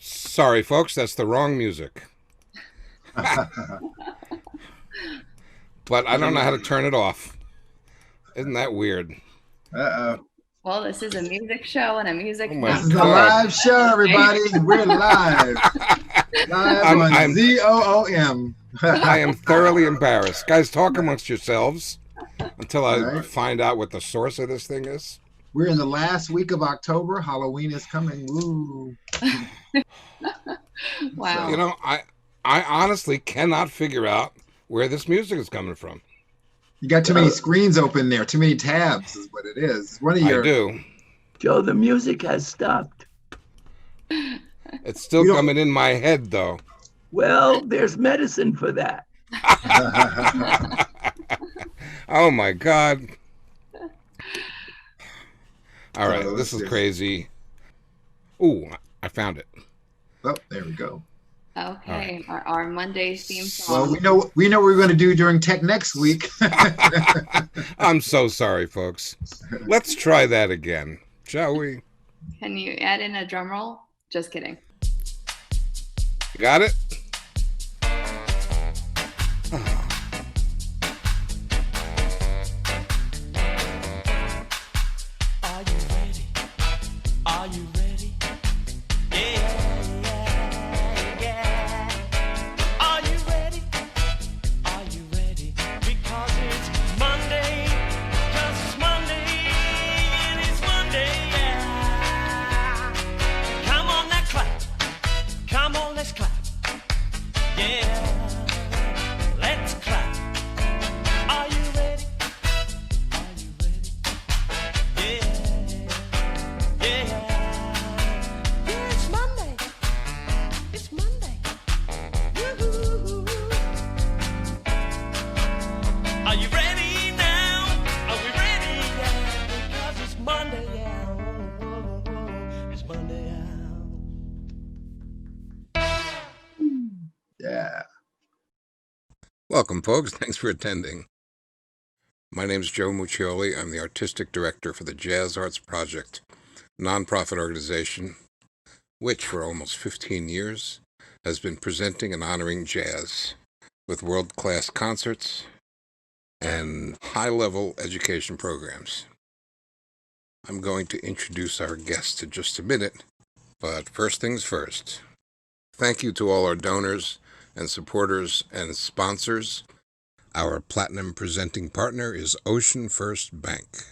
Sorry, folks, that's the wrong music. But I don't know how to turn it off. Isn't that weird? Uh-oh. Well, this is a music show and a music. Oh my This is a God. live show, everybody. We're live. Live on ZOOM. I am thoroughly embarrassed. Guys, talk amongst yourselves until I Right. find out what the source of this thing is. We're in the last week of October. Halloween is coming. Woo. Wow. You know, I honestly cannot figure out where this music is coming from. You got too many screens open there. Too many tabs is what it is. One of your. I do. Joe, the music has stopped. It's still coming in my head, though. Well, there's medicine for that. Oh, my God. All right, Oh, this is good. crazy. Ooh, I found it. Oh, there we go. Okay, our Monday theme song. Well, we know what we're going to do during Tech next week. I'm so sorry, folks. Let's try that again, shall we? Can you add in a drum roll? Just kidding. You got it? Are you ready? Are you ready? Yeah. Are you ready? Are you ready? Because it's Monday. 'Cause it's Monday. And it's Monday, yeah. Come on, now clap. Come on, let's clap. Yeah. Let's clap. Are you ready? Are you ready? Yeah. It's Monday. It's Monday. Woo-hoo. Are you ready now? Are we ready now? Because it's Monday, yeah. It's Monday, Yeah. Welcome, folks. Thanks for attending. My name is Joe Muccioli. I'm the Artistic Director for the Jazz Arts Project, nonprofit organization, which for almost 15 years has been presenting and honoring jazz with world-class concerts and high-level education programs. I'm going to introduce our guests in just a minute, but first things first. Thank you to all our donors and supporters and sponsors. Our platinum presenting partner is Ocean First Bank,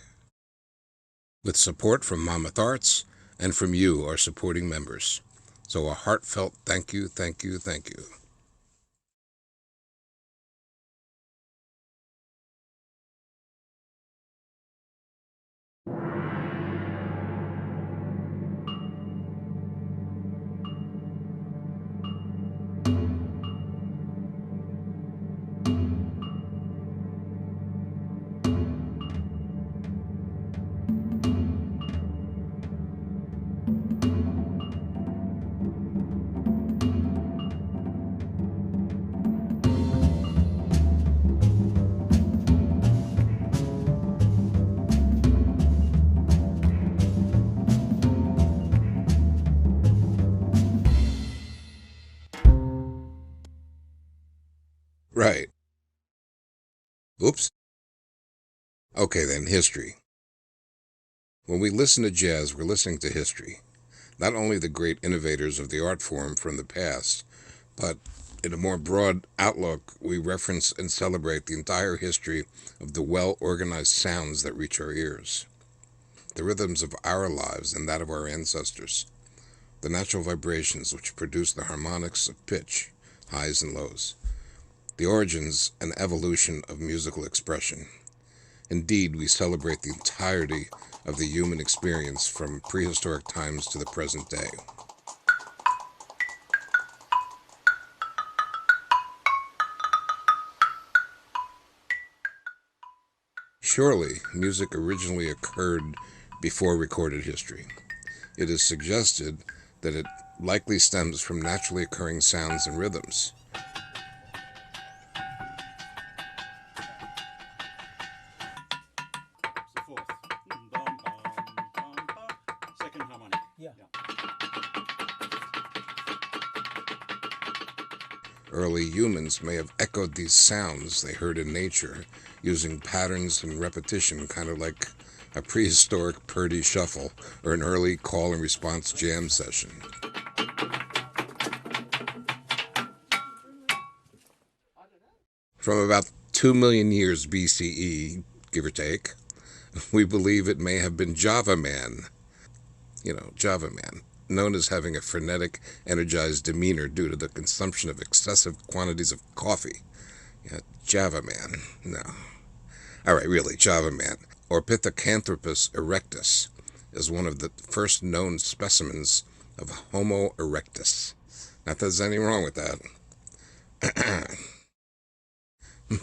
with support from Monmouth Arts and from you, our supporting members. So a heartfelt thank you, thank you, thank you. Right. Oops. Okay then, history. When we listen to jazz, we're listening to history. Not only the great innovators of the art form from the past, but in a more broad outlook, we reference and celebrate the entire history of the well-organized sounds that reach our ears. The rhythms of our lives and that of our ancestors. The natural vibrations which produce the harmonics of pitch, highs and lows. The origins and evolution of musical expression. Indeed, we celebrate the entirety of the human experience from prehistoric times to the present day. Surely, music originally occurred before recorded history. It is suggested that it likely stems from naturally occurring sounds and rhythms. Second harmonic. Yeah. Early humans may have echoed these sounds they heard in nature, using patterns and repetition, kind of like a prehistoric Purdy shuffle or an early call and response jam session. From about 2 million years BCE, give or take, we believe it may have been Java Man. Java Man, known as having a frenetic, energized demeanor due to the consumption of excessive quantities of coffee. Java Man, no. All right, really, Java Man, or Pithecanthropus erectus, is one of the first known specimens of Homo erectus. Not that there's anything wrong with that.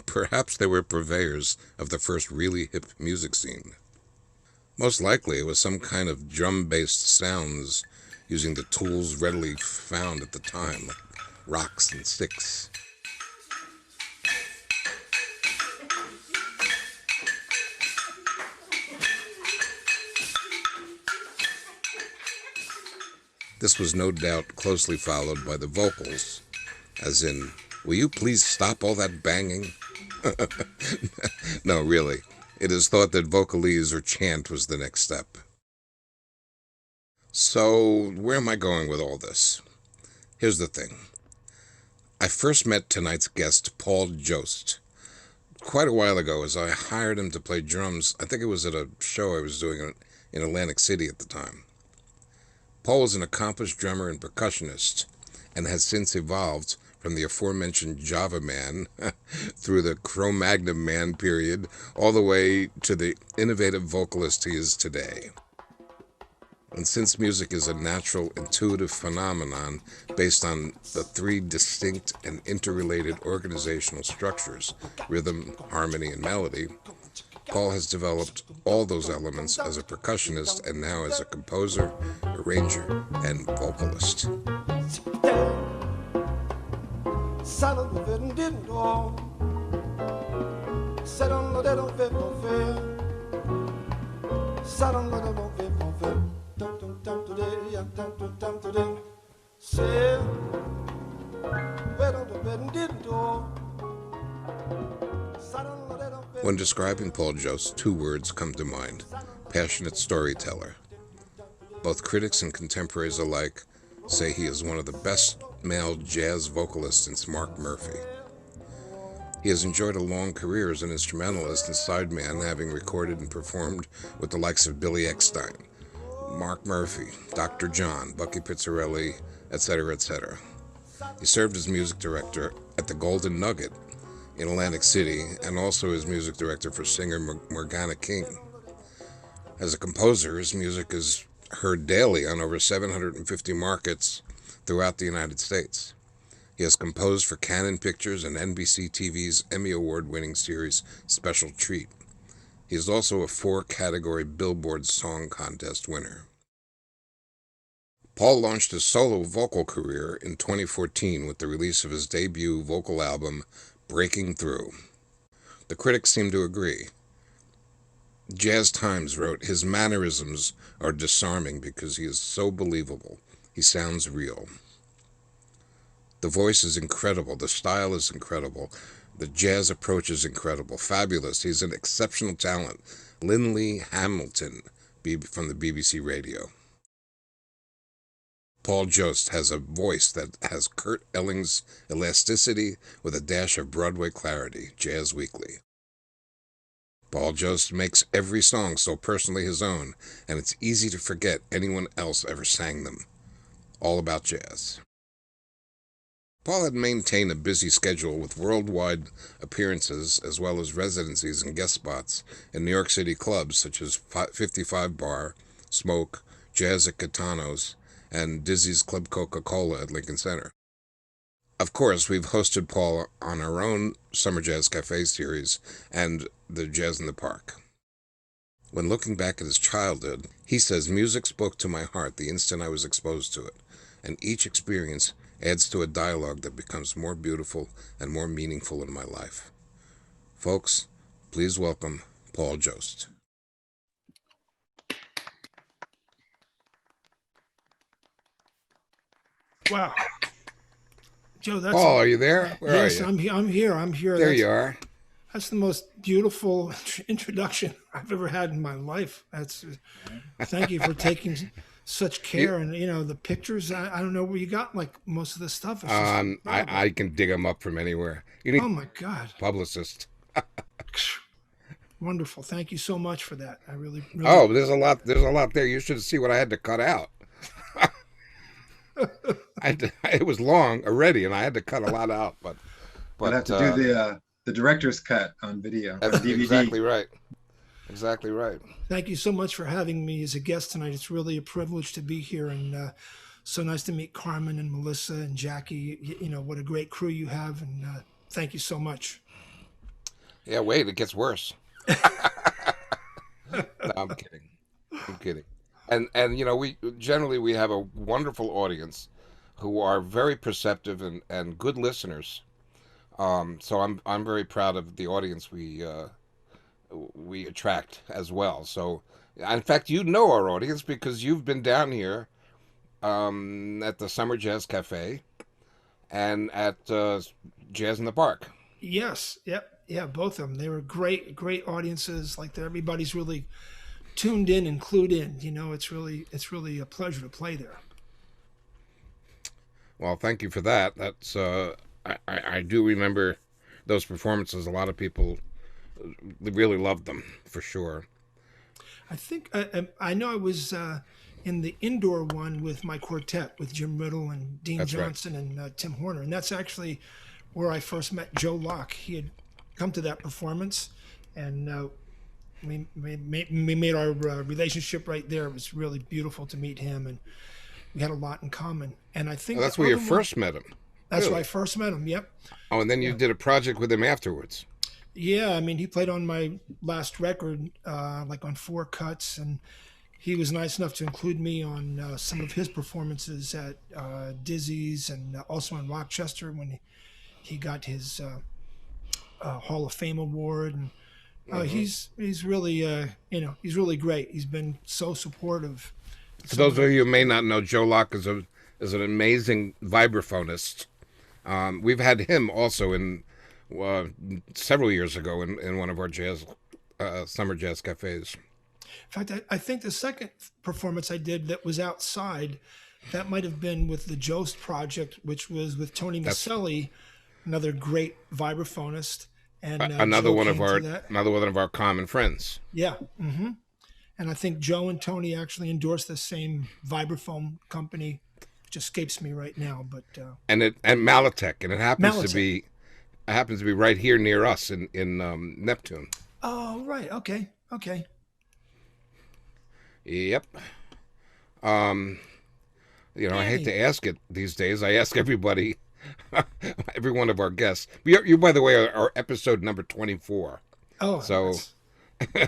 Perhaps they were purveyors of the first really hip music scene. Most likely it was some kind of drum-based sounds using the tools readily found at the time, like rocks and sticks. This was no doubt closely followed by the vocals, as in, "Will you please stop all that banging?" No, really. It is thought that vocalese or chant was the next step. So, where am I going with all this? Here's the thing. I first met tonight's guest, Paul Jost, quite a while ago as I hired him to play drums. I think it was at a show I was doing in Atlantic City at the time. Paul was an accomplished drummer and percussionist, and has since evolved from the aforementioned Java Man through the Cro-Magnon Man period, all the way to the innovative vocalist he is today. And since music is a natural, intuitive phenomenon based on the three distinct and interrelated organizational structures, rhythm, harmony, and melody, Paul has developed all those elements as a percussionist and now as a composer, arranger, and vocalist. When describing Paul Jost, two words come to mind: passionate storyteller. Both critics and contemporaries alike say he is one of the best male jazz vocalists since Mark Murphy. He has enjoyed a long career as an instrumentalist and sideman, having recorded and performed with the likes of Billy Eckstine, Mark Murphy, Dr. John, Bucky Pizzarelli, etc., etc. He served as music director at the Golden Nugget in Atlantic City, and also as music director for singer Morgana King. As a composer, his music is heard daily on over 750 markets throughout the United States. He has composed for Canon Pictures and NBC TV's Emmy Award-winning series Special Treat. He is also a 4-category Billboard Song Contest winner. Paul launched his solo vocal career in 2014 with the release of his debut vocal album, Breaking Through. The critics seem to agree. Jazz Times wrote, "His mannerisms are disarming because he is so believable. He sounds real." The voice is incredible. The style is incredible. The jazz approach is incredible. Fabulous. He's an exceptional talent. Lindley Hamilton from the BBC Radio. Paul Jost has a voice that has Kurt Elling's elasticity with a dash of Broadway clarity. Jazz Weekly. Paul Jost makes every song so personally his own, and it's easy to forget anyone else ever sang them. All about jazz. Paul had maintained a busy schedule with worldwide appearances as well as residencies and guest spots in New York City clubs such as 55 Bar, Smoke, Jazz at Catano's, and Dizzy's Club Coca-Cola at Lincoln Center. Of course, we've hosted Paul on our own Summer Jazz Cafe series and the Jazz in the Park. When looking back at his childhood, he says, "Music spoke to my heart the instant I was exposed to it, and each experience adds to a dialogue that becomes more beautiful and more meaningful in my life." Folks, please welcome Paul Jost. Wow. Joe, that's Paul, are you there? Where are yes, you? I'm here. I'm here. I'm here. There you are. That's the most beautiful introduction I've ever had in my life. That's thank you for taking such care, and the pictures. I don't know where you got like most of the stuff. It's just incredible. I can dig them up from anywhere. You need Oh my God, a publicist. wonderful! Thank you so much for that. I really, really. Oh, there's a lot. There's a lot there. You should see what I had to cut out. It was long already, and I had to cut a lot out. But I'd have to do the director's cut on video, on that's DVD. exactly right. Exactly right. Thank you so much for having me as a guest tonight. It's really a privilege to be here, and so nice to meet Carmen and Melissa and Jackie. What a great crew you have, and thank you so much. Yeah, wait, it gets worse. No, I'm kidding. I'm kidding. And we generally have a wonderful audience who are very perceptive and good listeners. So I'm very proud of the audience we attract as well. So in fact, our audience because you've been down here at the Summer Jazz Cafe and at Jazz in the Park. Yes, yep, yeah, both of them. They were great, great audiences. Like everybody's really tuned in and clued in. It's really a pleasure to play there. Well, thank you for that. That's I do remember those performances. A lot of people really loved them for sure. I think I know I was in the indoor one with my quartet with Jim Riddle and Dean That's right. Johnson and Tim Horner, and that's actually where I first met Joe Locke. He had come to that performance, and we made our relationship right there. It was really beautiful to meet him, and we had a lot in common. And I think Oh, that's the where you other one- first met him. That's Really? where I first met him. Yep. Oh, and then you did a project with him afterwards. Yeah, I mean, he played on my last record, like on 4 cuts, and he was nice enough to include me on some of his performances at Dizzy's and also in Rochester when he got his Hall of Fame award. And he's really he's really great. He's been so supportive. For those of you who may not know, Joe Locke is an amazing vibraphonist. We've had him also in several years ago in one of our summer jazz cafes. In fact, I think the second performance I did that was outside, that might have been with the Jost project, which was with Tony Muccioli, another great vibraphonist, and another Joe one of came to that. another one of our common friends. Yeah. Hmm. And I think Joe and Tony actually endorsed the same vibraphone company, which escapes me right now. But And Malatech, and it happens to Malatech. be right here near us in Neptune. oh, right, okay. Yep. I hate to ask it these days. I ask everybody, every one of our guests. You by the way, are episode number 24. Oh, So,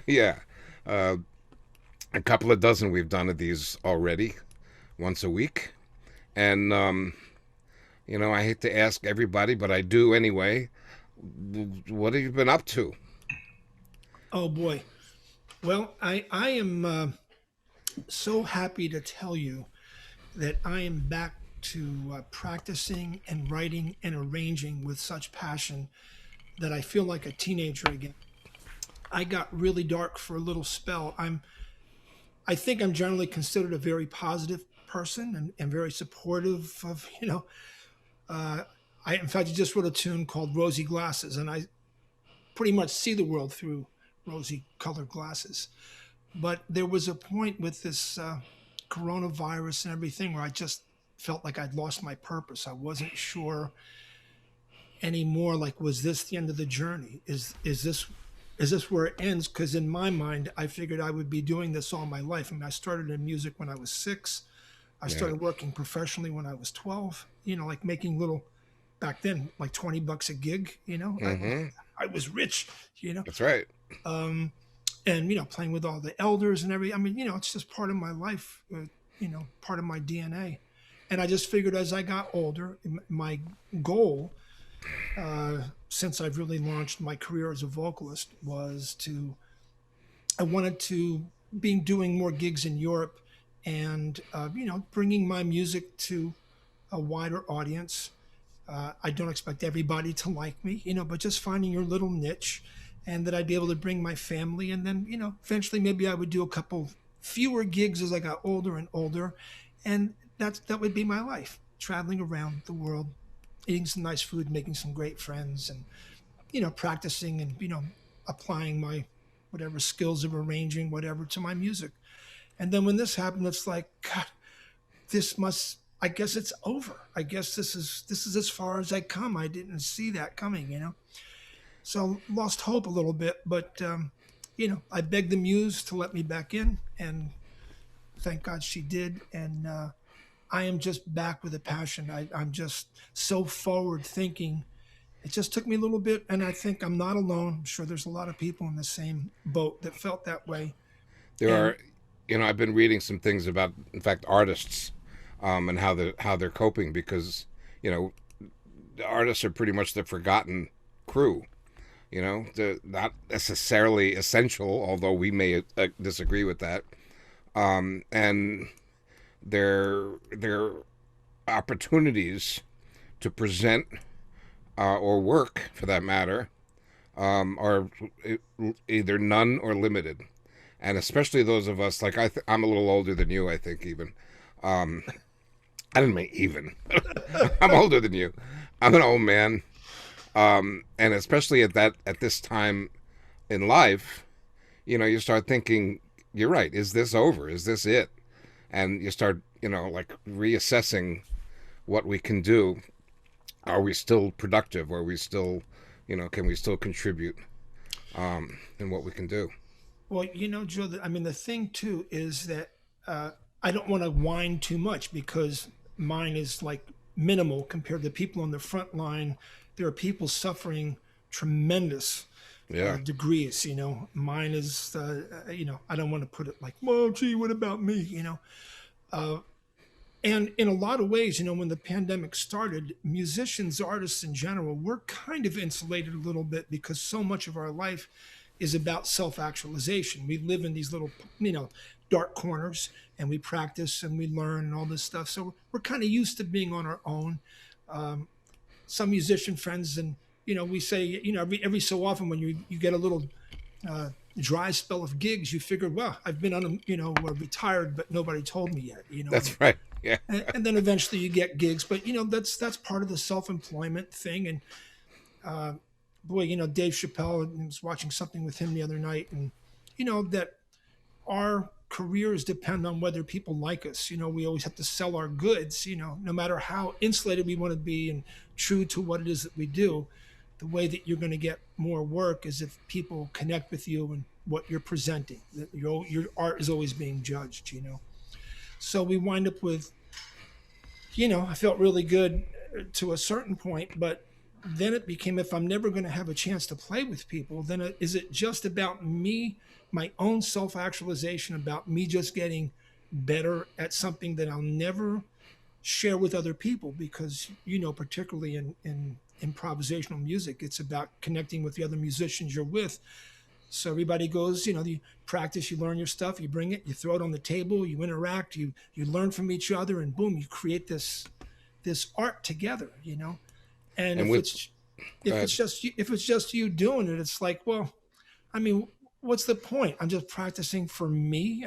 yeah. A couple of dozen we've done of these already, once a week. And, I hate to ask everybody, but I do anyway. What have you been up to? oh boy. Well, I am so happy to tell you that I am back to practicing and writing and arranging with such passion that I feel like a teenager again. I got really dark for a little spell. I think I'm generally considered a very positive person and very supportive of, in fact, I just wrote a tune called Rosy Glasses, and I pretty much see the world through rosy colored glasses. But there was a point with this coronavirus and everything where I just felt like I'd lost my purpose. I wasn't sure anymore. Like, was this the end of the journey? Is this where it ends? Because in my mind, I figured I would be doing this all my life. I mean, I started in music when I was 6. I started working professionally when I was 12. Like making little, back then, like $20 a gig. I was rich. That's right. And playing with all the elders and everything. I mean, it's just part of my life. Part of my DNA. And I just figured as I got older, my goal, since I've really launched my career as a vocalist, I wanted to be doing more gigs in Europe and, bringing my music to a wider audience I don't expect everybody to like me, but just finding your little niche, and that I'd be able to bring my family. And then, eventually maybe I would do a couple fewer gigs as I got older and older. And that would be my life, traveling around the world, eating some nice food, making some great friends, and, practicing and, applying my whatever skills of arranging, whatever, to my music. And then when this happened, it's like, God, I guess it's over. I guess this is as far as I come. I didn't see that coming. So lost hope a little bit, but I begged the muse to let me back in, and thank God she did. And I am just back with a passion. I'm just so forward thinking. It just took me a little bit, and I think I'm not alone. I'm sure there's a lot of people in the same boat that felt that way. There are, I've been reading some things about, in fact, artists, and how they're coping, because, the artists are pretty much the forgotten crew. They're not necessarily essential, although we may disagree with that. And their opportunities to present or work, for that matter, are either none or limited. And especially those of us, like I'm a little older than you, I think, even. I didn't mean even. I'm older than you. I'm an old man. And especially at this time in life, you start thinking, you're right. Is this over? Is this it? And you start, like reassessing what we can do. Are we still productive? Are we still, can we still contribute in what we can do? Well, Joe, the thing too is that I don't want to whine too much, because mine is like minimal compared to people on the front line. There are people suffering tremendous degrees. Mine is, I don't want to put it like, well, gee, what about me? And in a lot of ways, when the pandemic started, musicians, artists in general, we're kind of insulated a little bit, because so much of our life is about self-actualization. We live in these little, dark corners, and we practice and we learn and all this stuff. So we're kind of used to being on our own. Some musician friends, and, we say, every so often when you get a little dry spell of gigs, you figure, well, I've been on, retired, but nobody told me yet. That's right. Yeah. And then eventually you get gigs, but that's part of the self-employment thing. And boy, Dave Chappelle, I was watching something with him the other night, and that our careers depend on whether people like us. We always have to sell our goods. No matter how insulated we want to be and true to what it is that we do, the way that you're going to get more work is if people connect with you and what you're presenting. That your art is always being judged. So we wind up with, I felt really good to a certain point, but then it became, if I'm never going to have a chance to play with people, then is it just about me, my own self-actualization, about me just getting better at something that I'll never share with other people? Because, particularly in improvisational music, it's about connecting with the other musicians you're with. So everybody goes, you practice, you learn your stuff, you bring it, you throw it on the table, you interact, you learn from each other, and boom, you create this art together, And if it's just you doing it, it's like, well, what's the point? I'm just practicing for me.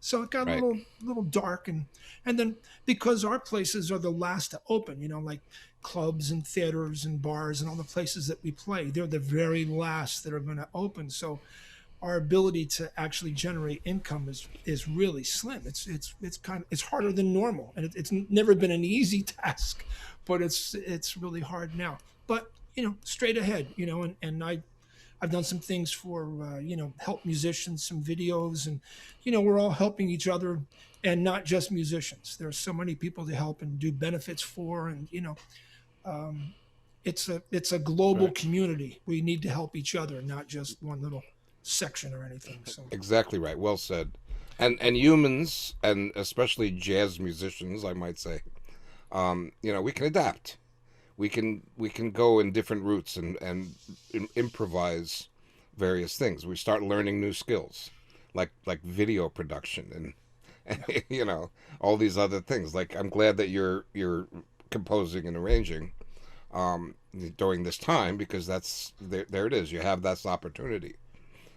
So it got a little dark, and then because our places are the last to open, like clubs and theaters and bars and all the places that we play, they're the very last that are going to open. So our ability to actually generate income is really slim. It's harder than normal, and it's never been an easy task, but it's really hard now. But straight ahead, and I've done some things for help musicians, some videos, and we're all helping each other, and not just musicians. There's so many people to help and do benefits for, and it's a global community. We need to help each other, not just one little section or anything. So Exactly right. Well said. And humans, and especially jazz musicians, I might say, we can adapt. We can go in different routes and improvise various things. We start learning new skills, like video production and all these other things. Like, I'm glad that you're composing and arranging during this time, because that's there it is. You have that opportunity.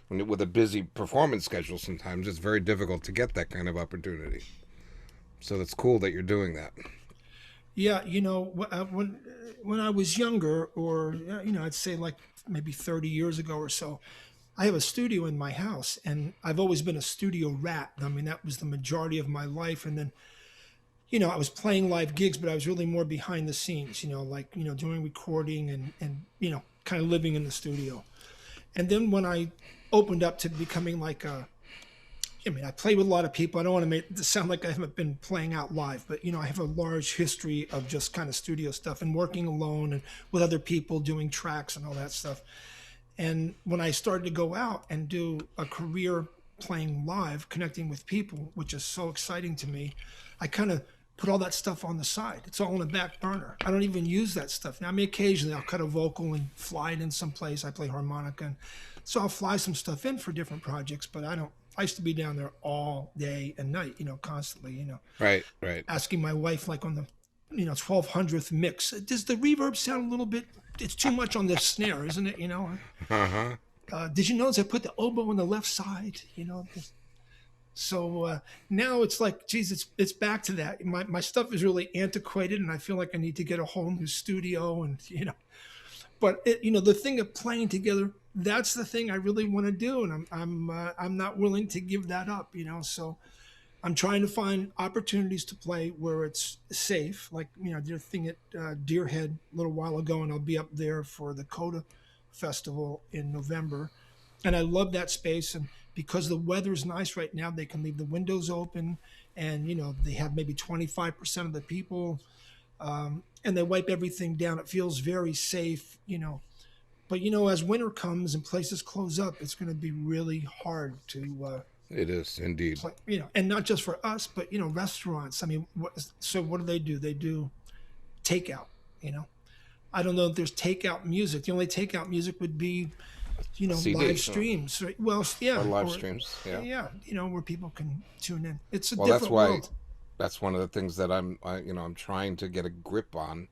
With a busy performance schedule, sometimes it's very difficult to get that kind of opportunity. So it's cool that you're doing that. Yeah, when I was younger, or I'd say like maybe 30 years ago or so, I have a studio in my house, and I've always been a studio rat. I mean, that was the majority of my life. And then, I was playing live gigs, but I was really more behind the scenes, like, doing recording and kind of living in the studio. And then when I opened up to becoming like I play with a lot of people. I don't want to make it sound like I haven't been playing out live, but I have a large history of just kind of studio stuff and working alone and with other people doing tracks and all that stuff. And when I started to go out and do a career playing live, connecting with people, which is so exciting to me, I kind of put all that stuff on the side. It's all on the back burner. I don't even use that stuff now. I mean, occasionally I'll cut a vocal and fly it in someplace. I play harmonica, and so I'll fly some stuff in for different projects, but I don't. I used to be down there all day and night, constantly, Right. asking my wife, like on the, 1200th mix, does the reverb sound a little bit, it's too much on the snare, isn't it? Did you notice I put the oboe on the left side, So now it's like, geez, it's back to that. My stuff is really antiquated, and I feel like I need to get a whole new studio, and, but the thing of playing together, that's the thing I really want to do, and I'm not willing to give that up, So I'm trying to find opportunities to play where it's safe. Like I did a thing at Deerhead a little while ago, and I'll be up there for the Coda Festival in November, and I love that space. And because the weather is nice right now, they can leave the windows open, and they have maybe 25% of the people, and they wipe everything down. It feels very safe, But as winter comes and places close up, it's going to be really hard to. It is indeed. And not just for us, but restaurants. I mean, so what do? They do takeout. I don't know if there's takeout music. The only takeout music would be, CD, live streams. Well, yeah, or live streams. Yeah. Yeah, where people can tune in. It's a Well, different that's why. world. That's one of the things that I'm trying to get a grip on,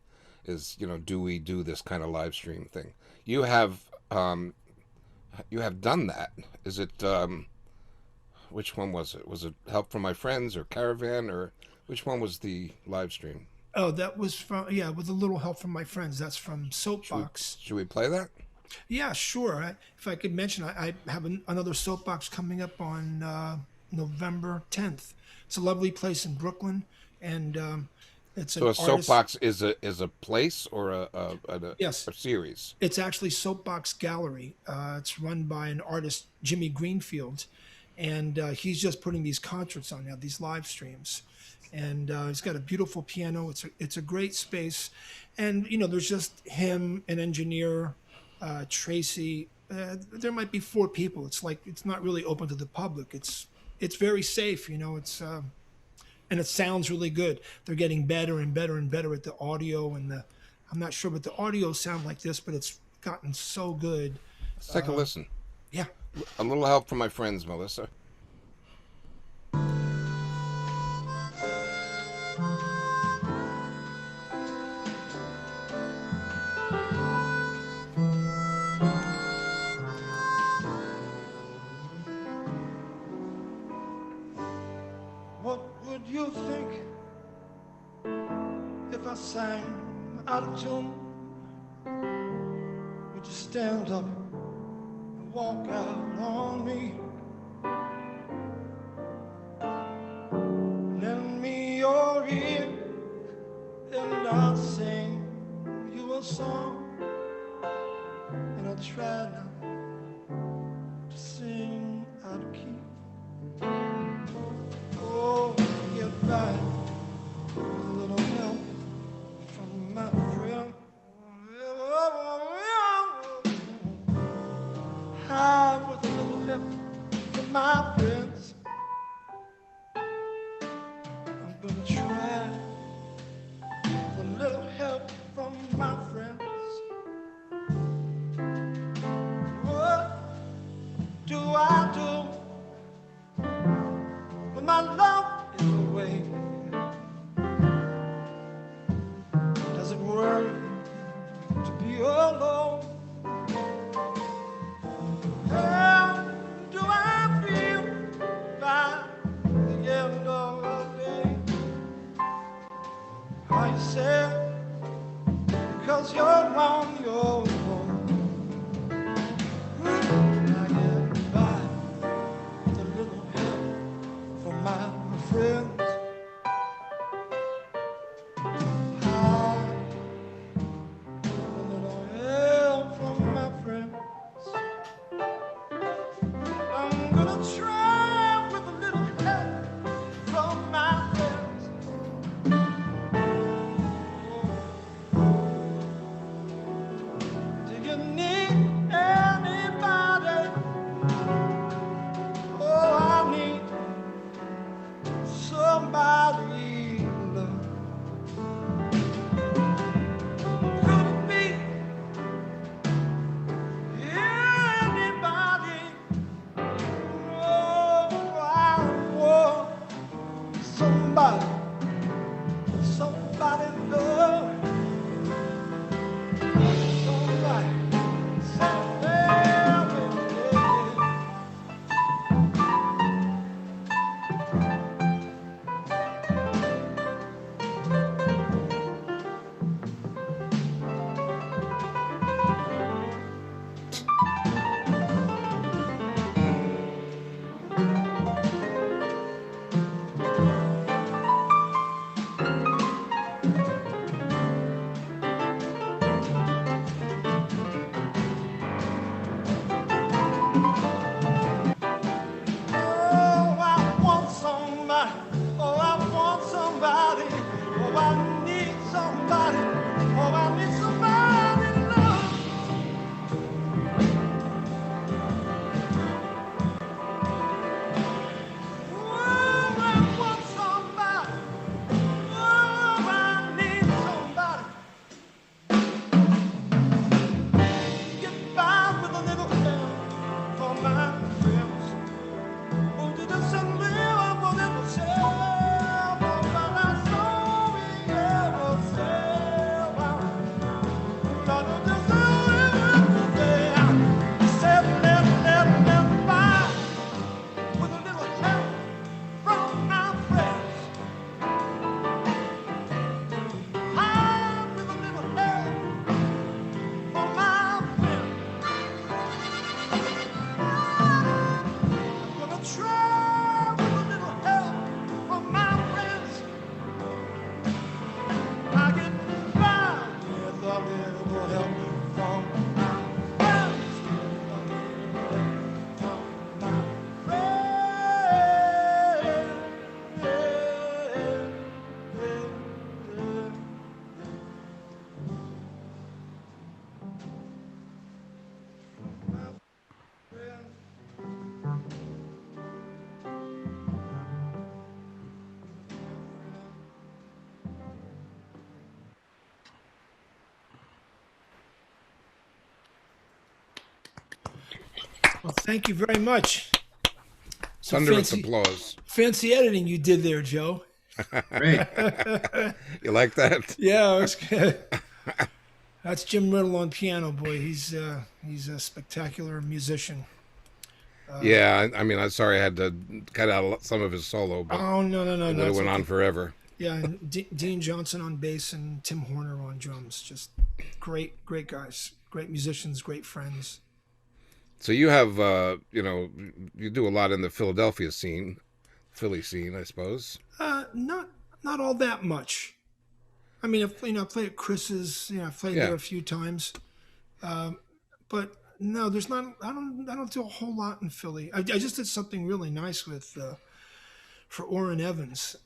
is do we do this kind of live stream thing? You have done that. Is it which one was it? Was it Help from My Friends or Caravan, or which one was the live stream? Oh, that was from with a little help from my friends. That's from Soapbox. Should we play that? Yeah, sure. If I could mention, I have another Soapbox coming up on November 10th. It's a lovely place in Brooklyn, and it's So a Soapbox is a place or a Yes. a series? It's actually Soapbox Gallery. It's run by an artist, Jimmy Greenfield, and he's just putting these concerts on now, these live streams. And he's got a beautiful piano. It's a great space, and there's just him, an engineer, Tracy. There might be 4 people. It's not really open to the public. It's very safe. It's and it sounds really good. They're getting better and better and better at the audio, and I'm not sure what the audio sound like this, but it's gotten so good. Let's take a listen. Yeah. A little help from my friends, Melissa. What would you think if I sang out of tune? Would you stand up and walk out on me? Lend me your ear and I'll sing you a song, and I'll try not to sing out of key. Oh, get by with a little help from my friend. Hi, with a little help from my friends. I'm gonna try with a little help from my friends. What do I do when my love is away? Thank you very much. So Thunderous applause. fancy editing you did there, Joe. Great. You like that? Yeah, that's good. That's Jim Riddle on piano, boy. He's a spectacular musician. Yeah, I mean, I'm sorry I had to cut out some of his solo, but Oh no, it would have went on forever. Yeah, and Dean Johnson on bass and Tim Horner on drums. Just great guys, great musicians, great friends. So you have, you do a lot in the Philadelphia scene, Philly scene, I suppose. Not all that much. I mean, I played at Chris's. I played there a few times, but no, there's not. I don't do a whole lot in Philly. I just did something really nice with for Orrin Evans.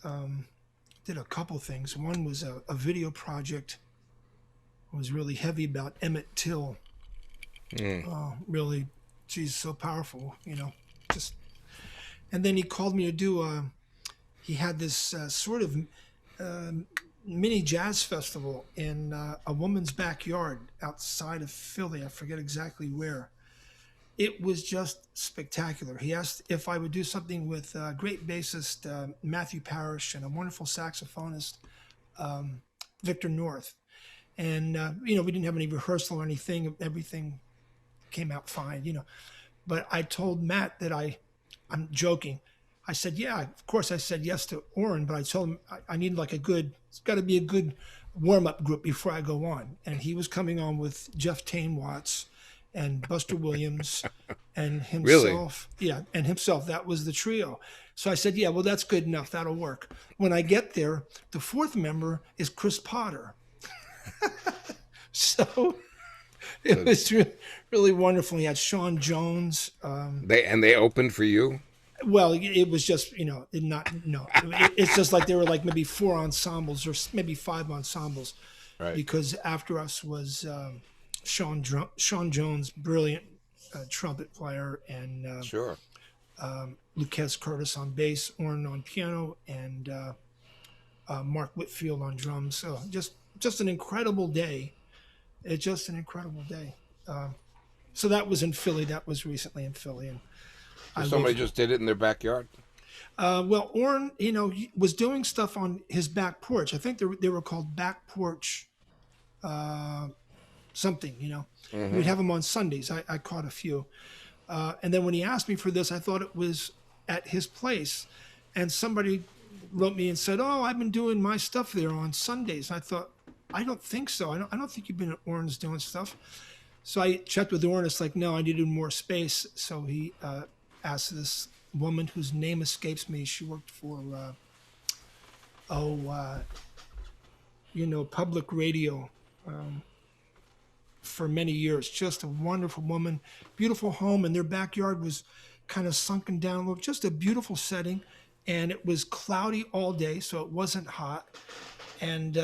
Did a couple things. One was a video project. It was really heavy about Emmett Till. Really, geez, so powerful. Just. And then he called me to do he had this sort of mini jazz festival in a woman's backyard outside of Philly. I forget exactly where. It was just spectacular. He asked if I would do something with great bassist Matthew Parrish and a wonderful saxophonist Victor North. And we didn't have any rehearsal or anything. Everything came out fine. But I told Matt that I'm joking. I said, yeah, of course I said yes to Orrin, but I told him I need like it's got to be a good warm-up group before I go on. And he was coming on with Jeff Tain Watts and Buster Williams and himself. Really? Yeah, and himself. That was the trio. So I said, yeah, well, that's good enough. That'll work. When I get there, the fourth member is Chris Potter. So it was really wonderful. He had Sean Jones. They opened for you? Well, it was just, it's just like there were like maybe 4 ensembles or maybe 5 ensembles. Right. Because after us was Sean Jones, brilliant trumpet player, and Sure. Lucas Curtis on bass, Orrin on piano, and Mark Whitfield on drums. So just an incredible day. It's just an incredible day. So that was in Philly. That was recently in Philly. And somebody just did it in their backyard? Well, Orrin, he was doing stuff on his back porch. I think they were called back porch something, Mm-hmm. We'd have them on Sundays. I caught a few. And then when he asked me for this, I thought it was at his place. And somebody wrote me and said, oh, I've been doing my stuff there on Sundays. And I thought, I don't think so. I don't think you've been at Orrin's doing stuff. So I checked with Orrin. It's like, no, I needed more space. So he asked this woman whose name escapes me. She worked for, public radio for many years. Just a wonderful woman, beautiful home, and their backyard was kind of sunken down a little. Just a beautiful setting, and it was cloudy all day, so it wasn't hot. And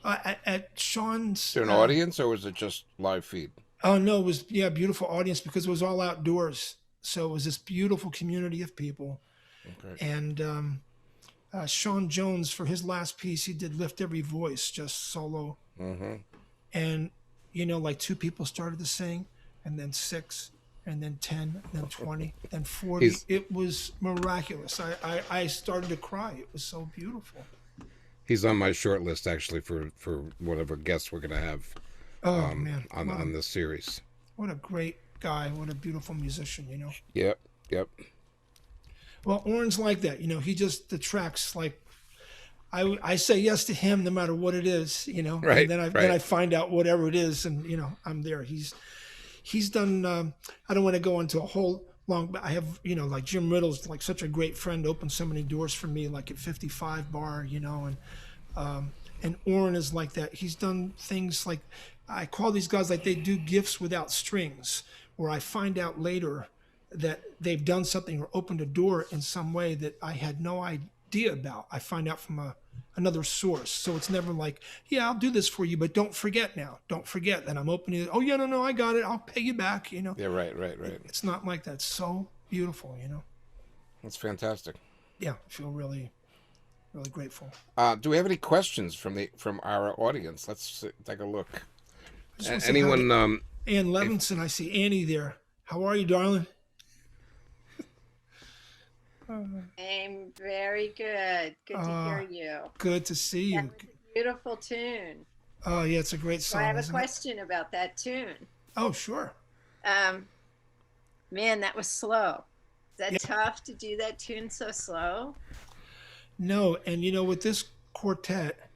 at Sean's, Is there an audience, or was it just live feed? Oh no, it was beautiful audience because it was all outdoors. So it was this beautiful community of people. Okay. And Sean Jones, for his last piece, he did Lift Every Voice, just solo. Mm-hmm. And like 2 people started to sing, and then 6, and then 10, then 20, then 40. It was miraculous. I started to cry. It was so beautiful. He's on my short list actually for whatever guests we're gonna have. Oh man, on this series. What a great guy! What a beautiful musician! Yep. Well, Orrin's like that. He just attracts like. I say yes to him no matter what it is. Right. And then I find out whatever it is, and I'm there. He's done. I don't want to go into a whole long, but I have like Jim Riddle's like such a great friend, opened so many doors for me, like at 55 Bar, and Orrin is like that. He's done things like, I call these guys like they do gifts without strings, where I find out later that they've done something or opened a door in some way that I had no idea about. I find out from another source. So it's never like, yeah, I'll do this for you, but don't forget now. Don't forget that I'm opening it. Oh, yeah, no, I got it. I'll pay you back, Yeah, right. It's not like that. It's so beautiful, That's fantastic. Yeah, I feel really, really grateful. Do we have any questions from our audience? Let's take a look. I just wanna say Anyone? Ann Levinson, I see Annie there. How are you, darling? I'm very good. Good to hear you. Good to see That you. was a beautiful tune. Oh, yeah, it's a great So I song, have a isn't it? question about that tune. Oh, sure. Um, Man, that was slow. Is that Yeah. tough to do that tune so slow? No, and you know, with this quartet,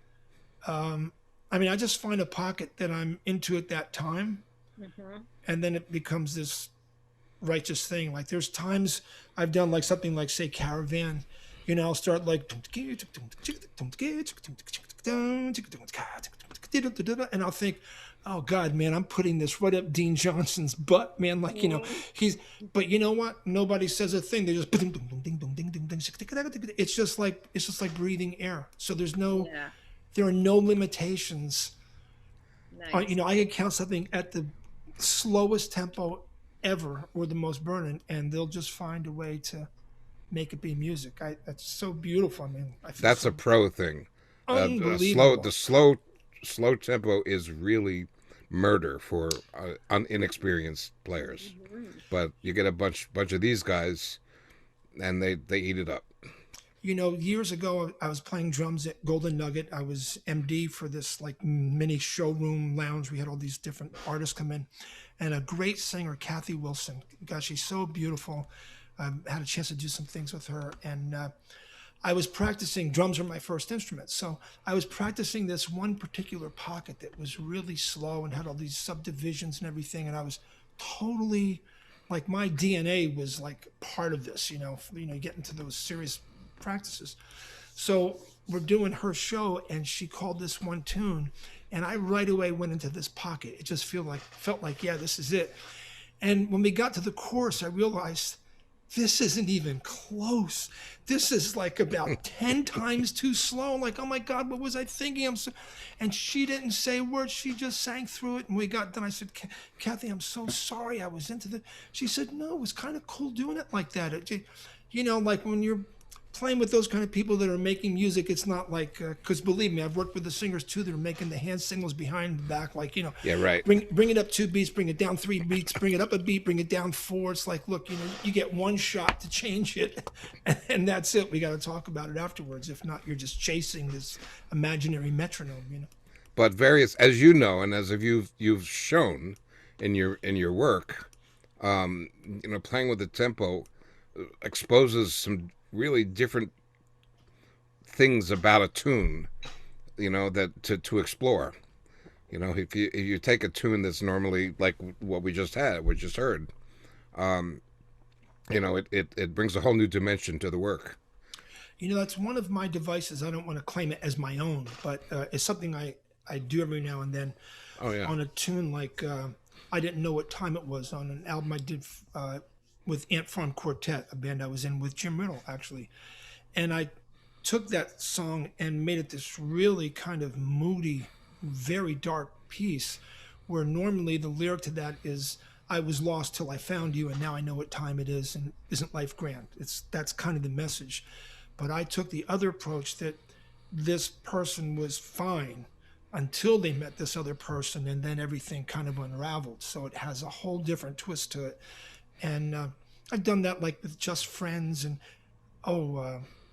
I mean, I just find a pocket that I'm into at that time, Hmm. and then it becomes this righteous thing. Like there's times I've done like something like say Caravan, you know, I'll start like and I'll think, oh God, man, I'm putting this right up Dean Johnson's butt, man. Like, you know, he's but you know what? Nobody says a thing. They just it's just like breathing air. So Yeah, there are no limitations. nice. You know, I could count something at the slowest tempo ever or the most burning, and they'll just find a way to make it be music. That's so beautiful. I mean, I feel That's so a pro thing. unbelievable. The slow tempo is really murder for inexperienced players. Mhm. But you get a bunch of these guys, and they eat it up. You know, years ago, I was playing drums at Golden Nugget. I was MD for this like mini showroom lounge. We had all these different artists come in, and a great singer, Kathy Wilson. Gosh, she's so beautiful. I had a chance to do some things with her, and I was practicing. Drums are my first instrument, so I was practicing this one particular pocket that was really slow and had all these subdivisions and everything, and I was totally like my DNA was like part of this. Get into those serious practices. So we're doing her show, and she called this one tune, and I right away went into this pocket. It just felt like yeah, this is it. And when we got to the chorus, I realized this isn't even close. This is like about 10 times too slow. Like, oh my God, what was I thinking? And she didn't say a word. She just sang through it. And we got done. I said, Kathy, I'm so sorry. I was into the. She said, no, it was kind of cool doing it like that. Like when you're playing with those kind of people that are making music, it's not like, because believe me, I've worked with the singers too that are making the hand signals behind the back, like, Yeah, right. bring it up 2 beats, bring it down 3 beats, bring it up a beat, bring it down 4. It's like, look, you get one shot to change it, and that's it. We got to talk about it afterwards. If not, you're just chasing this imaginary metronome. But various, as you know, and as you've shown in your work, playing with the tempo exposes some really different things about a tune, that to explore. If you take a tune that's normally like what we just heard, it brings a whole new dimension to the work. That's one of my devices. I don't want to claim it as my own, but it's something I do every now and then. Oh yeah. On a tune like I Didn't Know What Time It Was, on an album I did with Ant Farm Quartet, a band I was in with Jim Riddle, actually. And I took that song and made it this really kind of moody, very dark piece, where normally the lyric to that is, I was lost till I found you, and now I know what time it is, and isn't life grand? That's kind of the message. But I took the other approach that this person was fine until they met this other person, and then everything kind of unraveled. So it has a whole different twist to it. And I've done that like with Just Friends, and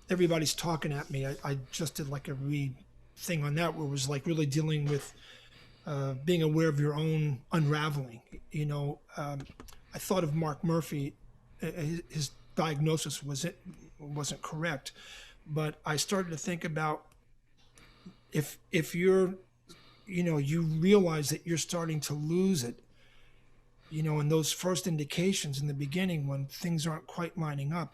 Everybody's Talking at Me. I just did like a read thing on that where it was like really dealing with being aware of your own unraveling. I thought of Mark Murphy. His diagnosis wasn't correct, but I started to think about if you're, you realize that you're starting to lose it, and those first indications in the beginning when things aren't quite lining up,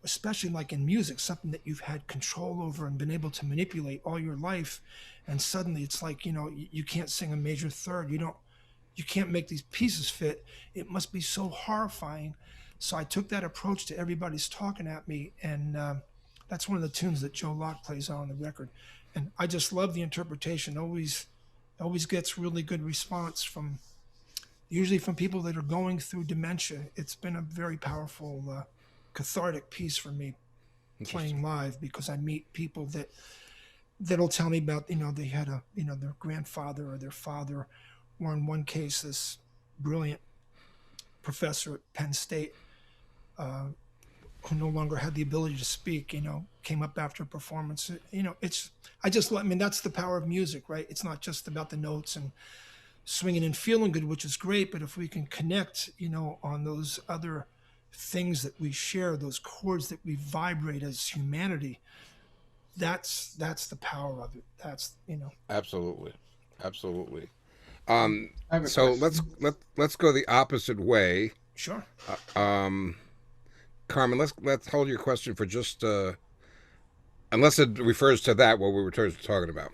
especially like in music, something that you've had control over and been able to manipulate all your life, and suddenly it's like, you can't sing a major third, you can't make these pieces fit. It must be so horrifying. So I took that approach to Everybody's Talking at Me, and that's one of the tunes that Joe Locke plays on the record, and I just love the interpretation. Always gets really good response usually from people that are going through dementia. It's been a very powerful cathartic piece for me playing live, because I meet people that'll tell me about, they had their grandfather or their father, or in one case, this brilliant professor at Penn State, who no longer had the ability to speak, came up after a performance. That's the power of music, right? It's not just about the notes and swinging and feeling good, which is great, but if we can connect, on those other things that we share, those chords that we vibrate as humanity, that's the power of it. That's, Absolutely. I have a So question. let's go the opposite way. Sure. Carmen, let's hold your question for just unless it refers to that what we were talking about.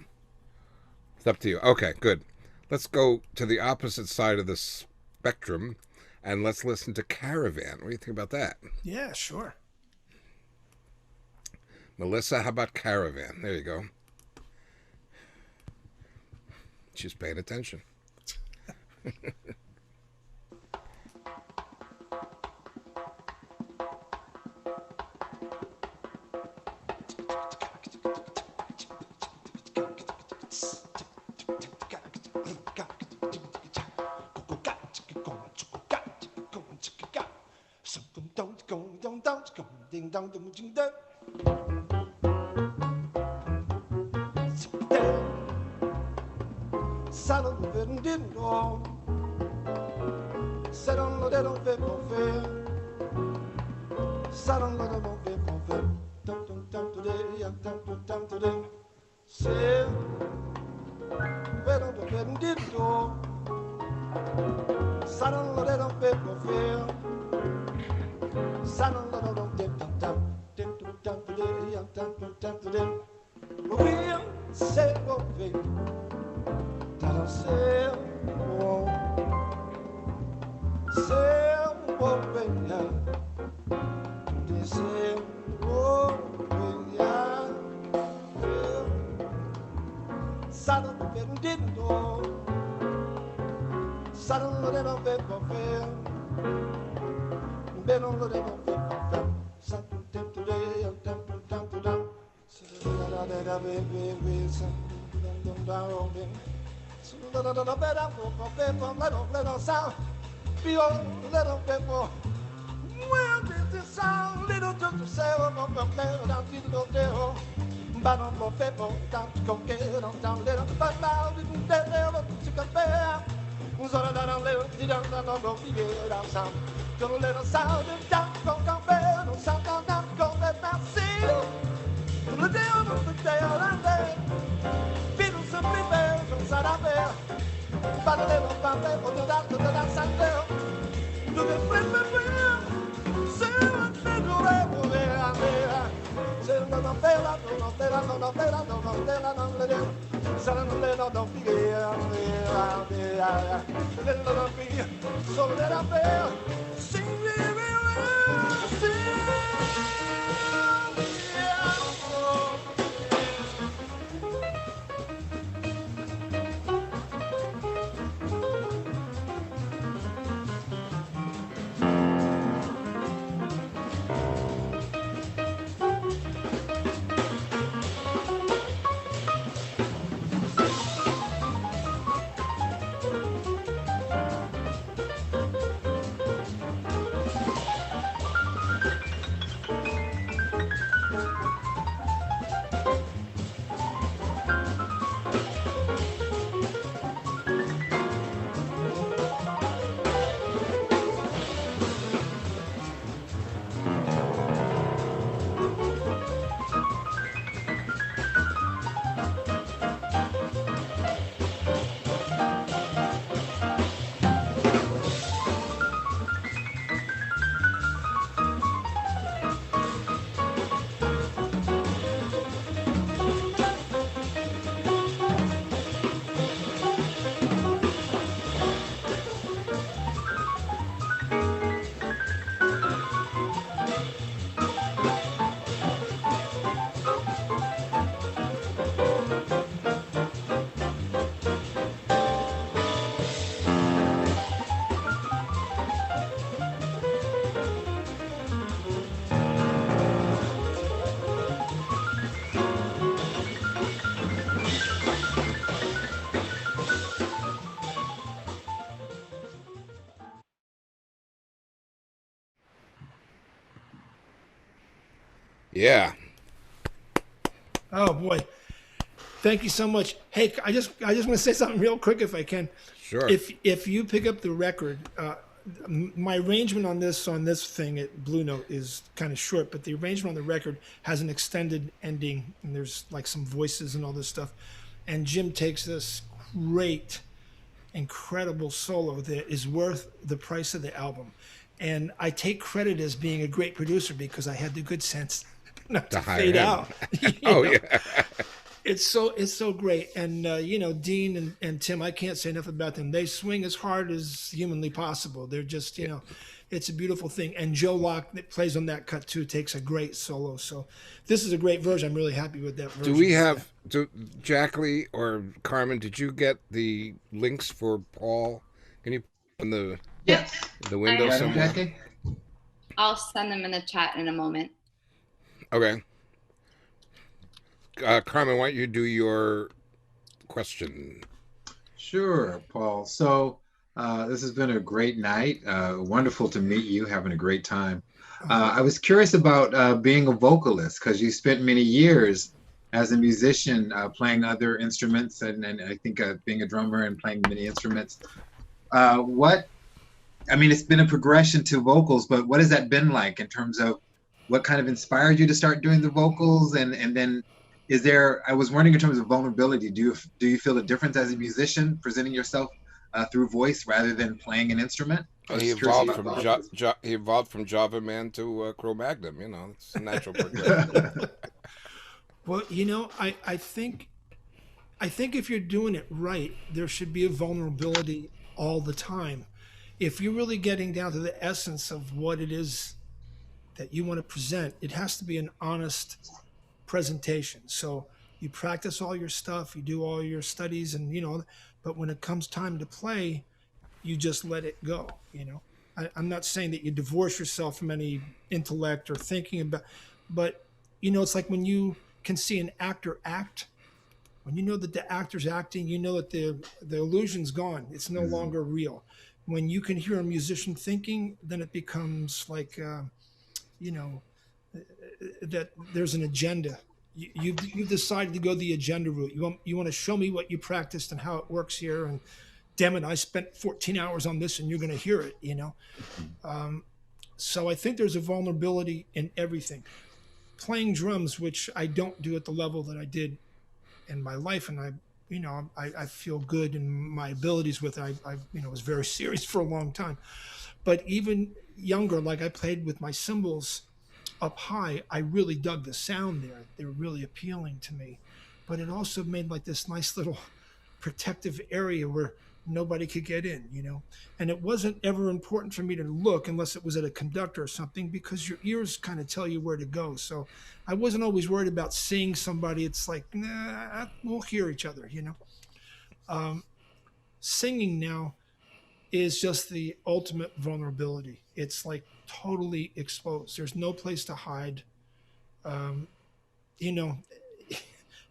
It's up to you. Okay, good. Let's go to the opposite side of the spectrum, and let's listen to Caravan. What do you think about that? Yeah, sure. Melissa, how about Caravan? There you go. She's paying attention. Yeah. Oh boy, thank you so much. Hey, I just want to say something real quick if I can. Sure. If you pick up the record, my arrangement on this thing at Blue Note is kind of short, but the arrangement on the record has an extended ending, and there's like some voices and all this stuff. And Jim takes this great, incredible solo that is worth the price of the album. And I take credit as being a great producer because I had the good sense not to hire fade him. out. Oh, know? yeah. It's so great. And you know, Dean and Tim, I can't say enough about them. They swing as hard as humanly possible. They're just, you know, it's a beautiful thing. And Joe Locke that plays on that cut too takes a great solo. So this is a great version. I'm really happy with that version. Do we have Jackley or Carmen, did you get the links for Paul? Can you put in the Yes. window Got him, somewhere? Jackie? I'll send them in the chat in a moment. Okay. Carmen, why don't you do your question? Sure, Paul. So this has been a great night. Wonderful to meet you, having a great time. I was curious about being a vocalist because you spent many years as a musician playing other instruments and I think being a drummer and playing many instruments. I mean, it's been a progression to vocals, but what has that been like in terms of what kind of inspired you to start doing the vocals? And then is there, I was wondering in terms of vulnerability, do you feel a difference as a musician presenting yourself through voice rather than playing an instrument? He evolved from Java Man to Cro-Magnon. You know, it's a natural progression. Well, you know, I think if you're doing it right, there should be a vulnerability all the time. If you're really getting down to the essence of what it is that you want to present, it has to be an honest presentation. So you practice all your stuff, you do all your studies, and you know, but when it comes time to play, you just let it go. You know, I'm not saying that you divorce yourself from any intellect or thinking about, but you know, it's like when you can see an actor act. When you know that the actor's acting, you know that the illusion's gone. It's no longer real. When you can hear a musician thinking, then it becomes like, you know, that there's an agenda. You've decided to go the agenda route. You want to show me what you practiced and how it works here. And damn it, I spent 14 hours on this, and you're going to hear it. You know, so I think there's a vulnerability in everything. Playing drums, which I don't do at the level that I did in my life, and I feel good in my abilities with it. I was very serious for a long time, but even younger, like I played with my cymbals up high, I really dug the sound there. They were really appealing to me, but it also made like this nice little protective area where nobody could get in, you know. And it wasn't ever important for me to look unless it was at a conductor or something, because your ears kind of tell you where to go. So I wasn't always worried about seeing somebody. It's like, nah, we'll hear each other, you know. Singing now is just the ultimate vulnerability. It's like totally exposed. There's no place to hide. You know,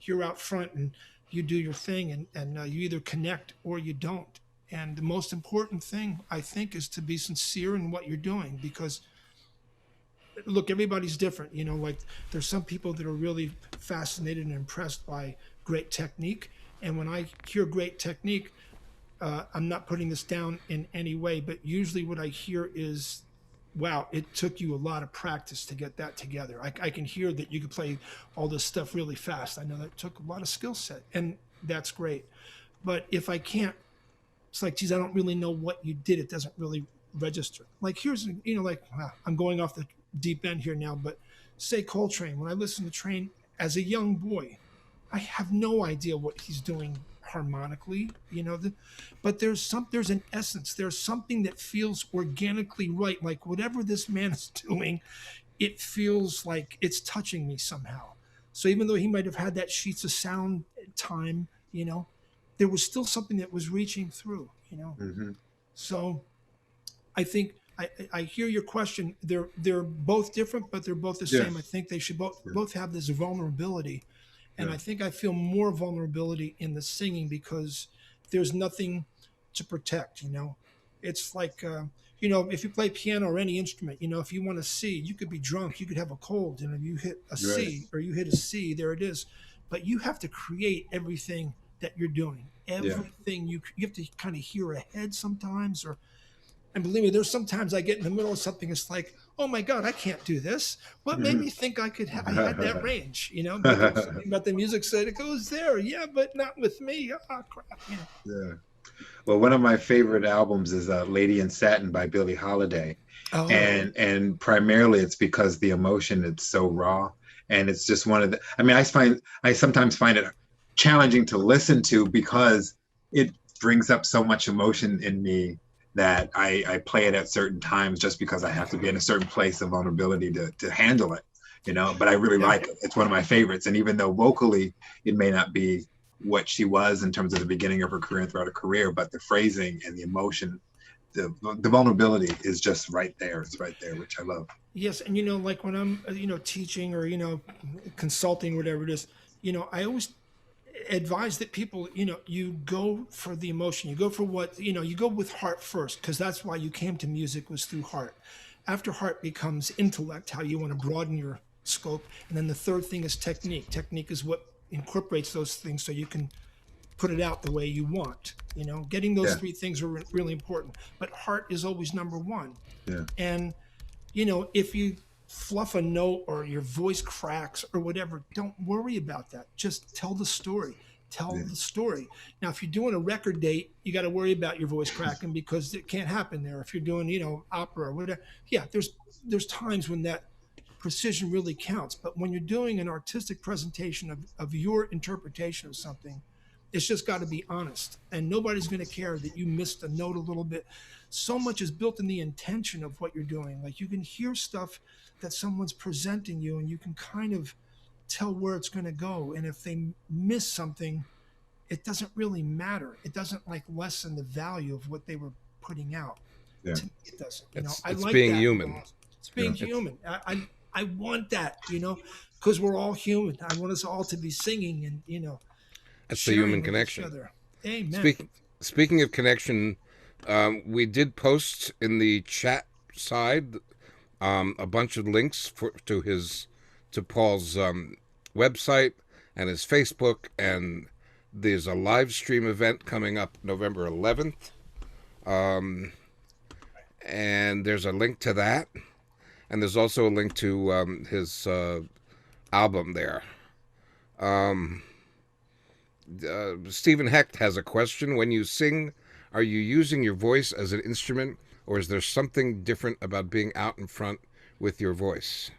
you're out front and you do your thing, and you either connect or you don't. And the most important thing, I think, is to be sincere in what you're doing, because look, everybody's different. You know, like there's some people that are really fascinated and impressed by great technique. And when I hear great technique, I'm not putting this down in any way, but usually what I hear is, wow, it took you a lot of practice to get that together. I can hear that you could play all this stuff really fast. I know that took a lot of skill set, and that's great. But if I can't, it's like, geez, I don't really know what you did. It doesn't really register. Like here's, you know, like I'm going off the deep end here now, but say Coltrane. When I listen to Train as a young boy, I have no idea what he's doing harmonically, you know, but there's an essence. There's something that feels organically right. Like whatever this man is doing, it feels like it's touching me somehow. So even though he might have had that sheets of sound time, you know, there was still something that was reaching through, you know. So I think I hear your question. They're both different, but they're both the same. I think they should both have this vulnerability. And I think I feel more vulnerability in the singing because there's nothing to protect, you know. It's like, you know, if you play piano or any instrument, you know, if you want to C, you could be drunk, you could have a cold, and if you hit a Right. C or you hit a C, there it is. But you have to create everything that you're doing. Yeah. Everything you have to kind of hear ahead sometimes, or and believe me, there's sometimes I get in the middle of something. It's like, oh my God, I can't do this. What made me think I had that range? You know, but there's something about the music said it goes there. Yeah, but not with me. Oh crap. You know. Yeah. Well, one of my favorite albums is Lady in Satin by Billie Holiday. Oh, And primarily it's because the emotion, it's so raw. And it's just one of the, I mean, I sometimes find it challenging to listen to because it brings up so much emotion in me that I play it at certain times just because I have to be in a certain place of vulnerability to handle it, you know, but I really like it. It's one of my favorites. And even though vocally it may not be what she was in terms of the beginning of her career and throughout her career, but the phrasing and the emotion, the vulnerability is just right there. It's right there, which I love. yes, and you know, like when I'm you know teaching or you know consulting, whatever it is, you know, I always advise that people, you know, you go for the emotion, you go for what you know, you go with heart first, because that's why you came to music was through heart. After heart becomes intellect, how you want to broaden your scope, and then the third thing is technique. Technique is what incorporates those things so you can put it out the way you want. You know, getting those Yeah. three things are really important. But heart is always number one. Yeah. And you know, if you fluff a note or your voice cracks or whatever, don't worry about that. Just tell the story. Tell Yeah. the story. Now, if you're doing a record date, you got to worry about your voice cracking because it can't happen there. If you're doing, you know, opera or whatever, yeah, there's times when that precision really counts. But when you're doing an artistic presentation of your interpretation of something, it's just got to be honest. And nobody's going to care that you missed a note a little bit. So much is built in the intention of what you're doing. Like you can hear stuff that someone's presenting you and you can kind of tell where it's going to go. And if they miss something, it doesn't really matter. It doesn't like lessen the value of what they were putting out. Yeah. To me, it doesn't. You know, I It's like being that. human. It's being Yeah. human. I want that, you know, because we're all human. I want us all to be singing and, you know, That's the sharing human with each connection. other. Amen. Speaking of connection, we did post in the chat side a bunch of links to Paul's website and his Facebook, and there's a live stream event coming up November 11th, and there's a link to that, and there's also a link to his album there. Stephen Hecht has a question. When you sing, are you using your voice as an instrument, or is there something different about being out in front with your voice?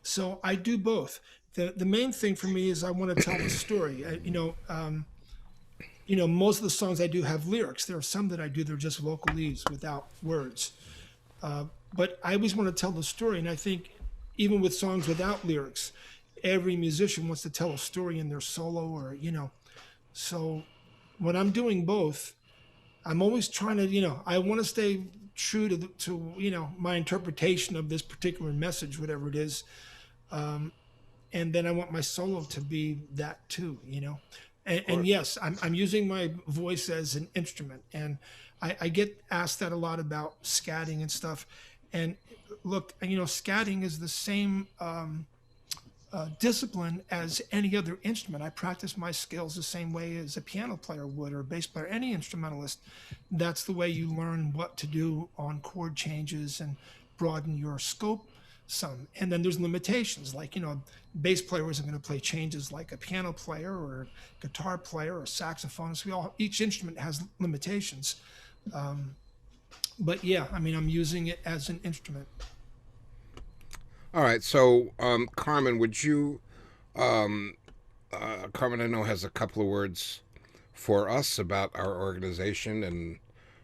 So I do both. The main thing for me is I want to tell a story. You know, most of the songs I do have lyrics. There are some that I do they're just vocalese without words. But I always want to tell the story, and I think even with songs without lyrics, every musician wants to tell a story in their solo or you know. So when I'm doing both, I'm always trying to, you know, I want to stay true to you know my interpretation of this particular message, whatever it is, and then I want my solo to be that too, you know. And yes, I'm using my voice as an instrument, and I get asked that a lot about scatting and stuff. And look, you know, scatting is the same discipline as any other instrument. I practice my skills the same way as a piano player would or a bass player, any instrumentalist. That's the way you learn what to do on chord changes and broaden your scope some. And then there's limitations, like, you know, a bass player isn't going to play changes like a piano player or a guitar player or a saxophonist. Each instrument has limitations. But yeah, I mean, I'm using it as an instrument. All right, so Carmen, would you, Carmen I know has a couple of words for us about our organization and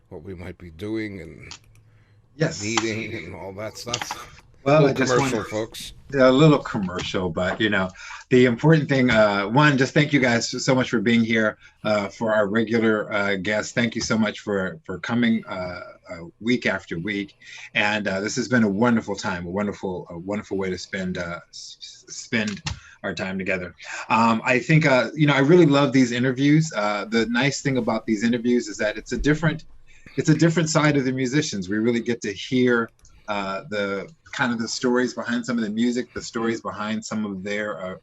what we might be doing and Yes. meeting and all that stuff. Well, I Little just commercial, want folks. a little commercial, but you know, the important thing, one, just thank you guys so much for being here. For our regular guests, thank you so much for coming week after week. And this has been a wonderful time, a wonderful way to spend our time together. I think you know, I really love these interviews. The nice thing about these interviews is that it's a different it's a different side of the musicians. We really get to hear the kind of the stories behind some of the music, the stories behind some of their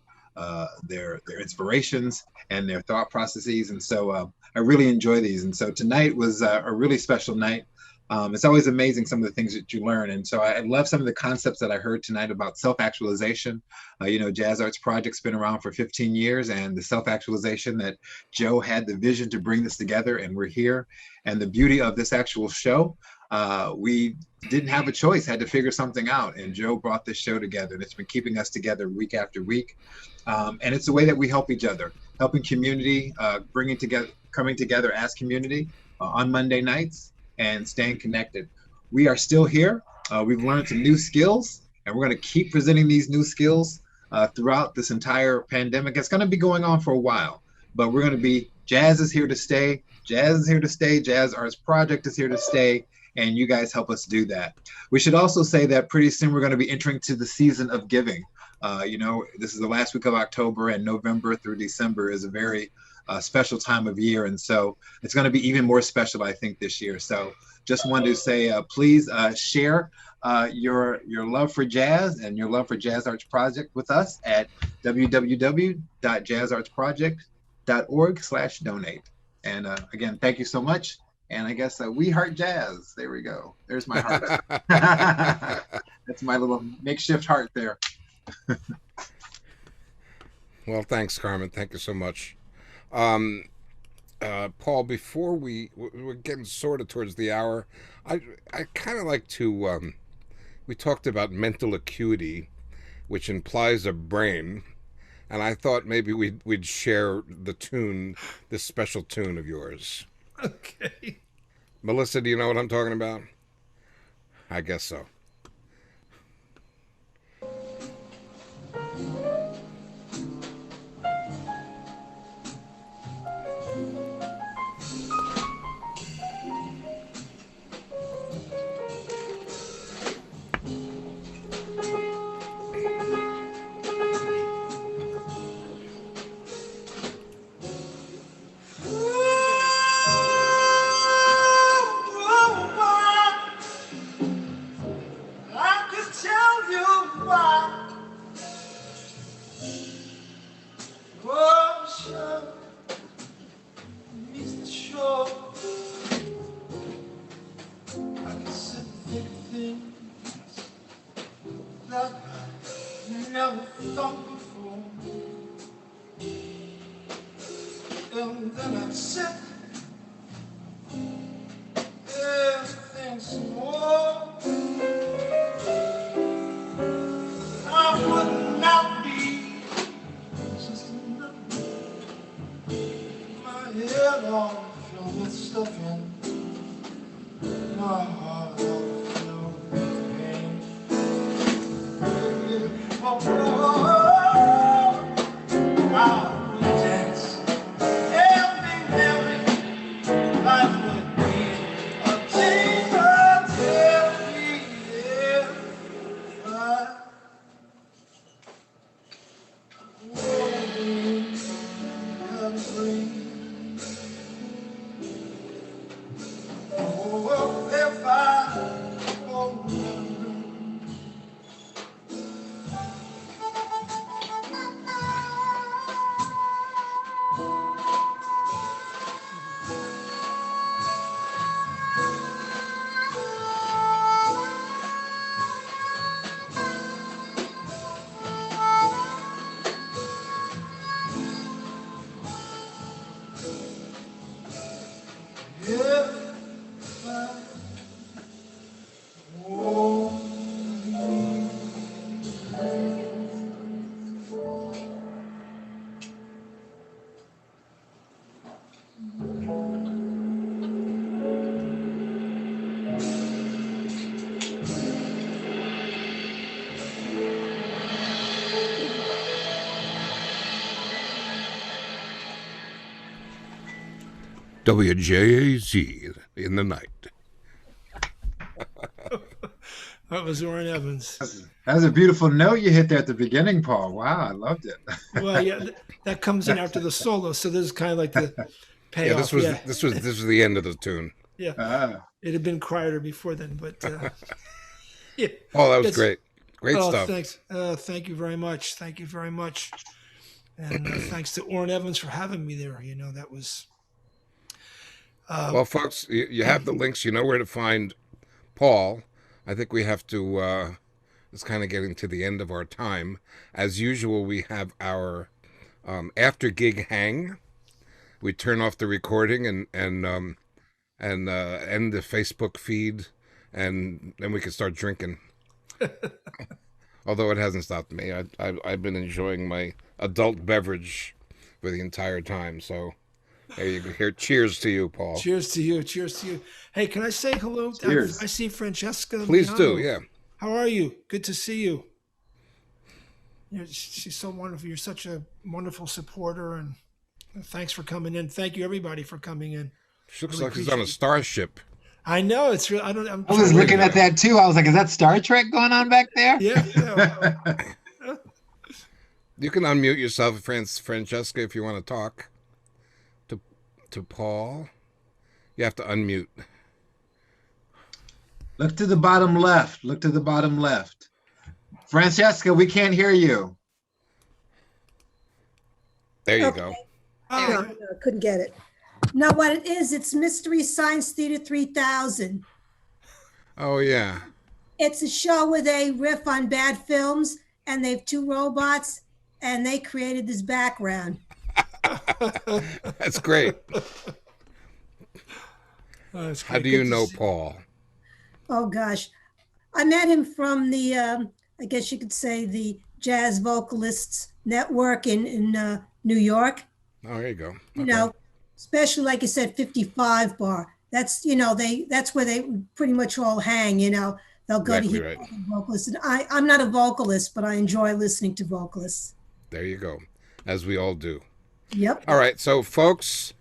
inspirations and their thought processes. And so I really enjoy these. And so tonight was a really special night. It's always amazing some of the things that you learn. And so I love some of the concepts that I heard tonight about self-actualization. Jazz Arts Project's been around for 15 years, and the self-actualization that Joe had the vision to bring this together, and we're here. And the beauty of this actual show, we didn't have a choice, had to figure something out. And Joe brought this show together, and it's been keeping us together week after week. And it's the way that we help each other, helping community, coming together as community on Monday nights, and staying connected. We are still here. We've learned some new skills, and we're going to keep presenting these new skills throughout this entire pandemic. It's going to be going on for a while, but we're going to be, jazz is here to stay. Jazz is here to stay. Jazz Arts Project is here to stay, and you guys help us do that. We should also say that pretty soon we're going to be entering to the season of giving. This is the last week of October, and November through December is a very special time of year. And so it's going to be even more special, I think, this year. So just wanted to say, please share your love for jazz and your love for Jazz Arts Project with us at www.jazzartsproject.org/donate. And again, thank you so much. And I guess we heart jazz. There we go. There's my heart. That's my little makeshift heart there. Well, thanks, Carmen. Thank you so much. Paul, before we're getting sort of towards the hour, I kind of like to, we talked about mental acuity, which implies a brain, and I thought maybe we'd share the tune, this special tune of yours. Okay. Melissa, do you know what I'm talking about? I guess so. And then I said everything some more. I would not be just another. My head all filled with stuff and my heart all filled with pain. Oh, I would dance. WJAZ in the night. That was Orrin Evans. That was a beautiful note you hit there at the beginning, Paul. Wow, I loved it. Well, yeah, that comes in after the solo, so this is kind of like the payoff. Yeah, this was the end of the tune. Yeah, Ah, it had been quieter before then, but yeah. Oh, that was It's- great. Great oh, stuff. thanks. Thank you very much. Thank you very much. And thanks to Orrin Evans for having me there. You know, that was. Well, folks, you have the links. You know where to find Paul. I think we have to. It's kind of getting to the end of our time. As usual, we have our after gig hang. We turn off the recording and end the Facebook feed, and then we can start drinking. Although it hasn't stopped me. I've been enjoying my adult beverage for the entire time. So there you go. Here, cheers to you, Paul. Cheers to you. Cheers to you. Hey, can I say hello? Cheers. I see Francesca. Please do. Miano. Yeah. How are you? Good to see you. She's so wonderful. You're such a wonderful supporter, and thanks for coming in. Thank you, everybody, for coming in. She looks Really like she's on a appreciate it. starship. I know it's real. I don't. I'm I was trying to- looking at that too. I was like, is that Star Trek going on back there? Yeah. Yeah. You can unmute yourself, Francesca, if you want to talk to Paul. You have to unmute. Look to the bottom left. Look to the bottom left. Francesca, we can't hear you. There you Okay. go. Oh, No, couldn't get it. No, what it is, it's Mystery Science Theater 3000. Oh yeah. It's a show where they riff on bad films, and they have two robots, and they created this background. That's great. that's How great. do Good you to know see- Paul? Oh gosh, I met him from the, I guess you could say, the Jazz Vocalists Network in New York. Oh, there you go. You Okay. know, especially like you said, 55 bar. That's that's where they pretty much all hang. You know, they'll go Exactly to hear right. other vocalists. And I'm not a vocalist, but I enjoy listening to vocalists. There you go. As we all do. Yep. All right, so folks,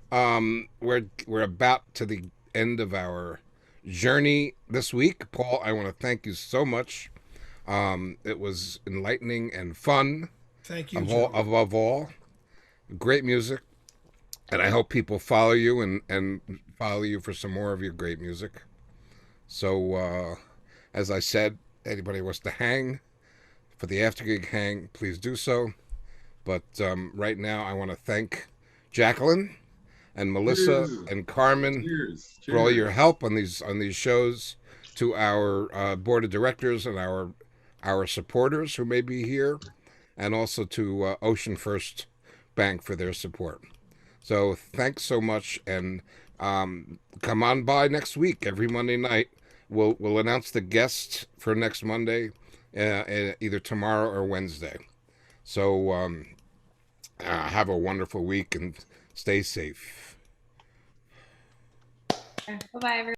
we're about to the end of our journey this week. Paul, I want to thank you so much. It was enlightening and fun. Thank you. Above all, great music, and I hope people follow you and follow you for some more of your great music. So, as I said, anybody wants to hang for the after gig hang, please do so. But right now, I want to thank Jacqueline and Melissa Cheers. and Carmen Cheers. for all your help on these shows. To our board of directors and our supporters who may be here, and also to Ocean First Bank for their support. So thanks so much, and come on by next week. Every Monday night, we'll announce the guest for next Monday, either tomorrow or Wednesday. So have a wonderful week and stay safe. Bye-bye, everyone.